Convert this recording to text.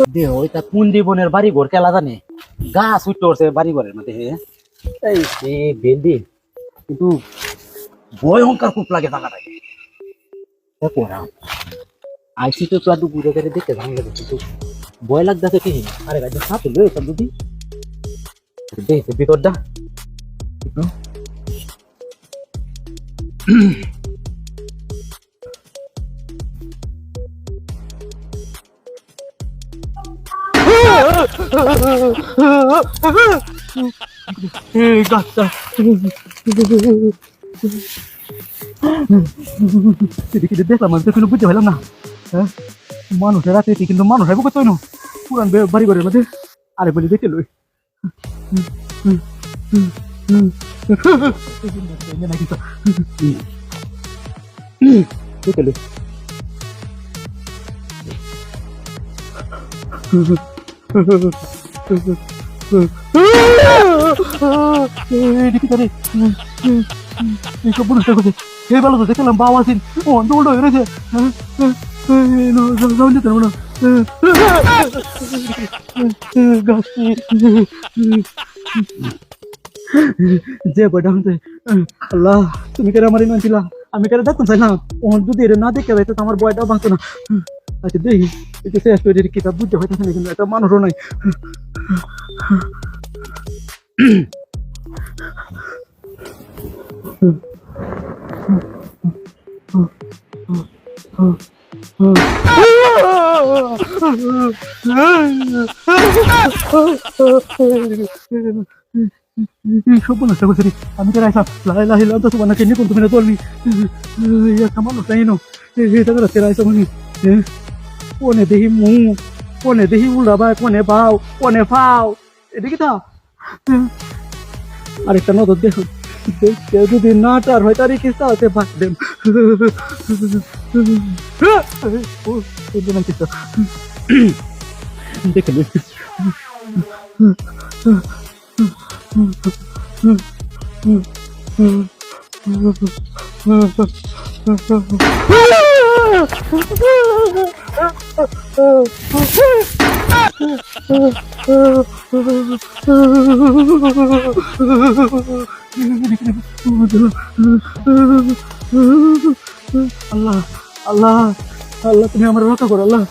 দেহ এটা কোন জীবনের বাড়ি ঘর কেলা জানে গাছ উঠছে বাড়ি ঘরের মধ্যে এই সে বেলদি কিন্তু ভয়ঙ্কর খুব লাগে জায়গাটাকে দেখো আইসি তো একটু ঘুরে ঘুরে দেখতে ভাঙলে কিন্তু ভয় লাগতেছে কি আরে গাছ সাথে লয়েছে যদি দেখতে ভিতরটা দেখলাম আমি তো কোনো বুঝতে পারলাম না মানুষের রাতে কিন্তু মানুষ আইব কত পুরান বাড়ি ঘরের মধ্যে আরে বলি দেখে লই দেখে লই ভালো তো দেখলাম বাবা আছেন ও অন্ধ হয়ে রয়েছে যে বড় আল্লাহ তুমি কেন আমার ইমান ছিলা আমি কেন দেখতে চাইলাম ও যদি এর না দেখে তো আমার বয়টাও ভাঙতো না আচ্ছা দেখি এটা শেষ করে কিতাব বুঝতে হইতেছে না কিন্তু একটা মানুষও নাই সব নষ্ট করছি আমি তো রাইলাম লাইলা তো তোমার নাকি নিকুন তুমি না চলনি একটা মানুষ নাই নো এটা করে রাইছো মানে কোনে দেহি মু কোনে দেহি উল্লাবা কোনে বাও কোনে ফাও এদিকে তো আরেকটা নজর দেখুন কেউ যদি নাটার হয় তারই কিস্তা হতে বাদ দেন দেখে আল্লাহ আল্লাহ আল্লাহ তুমি আমার রক্ষা করো আল্লাহ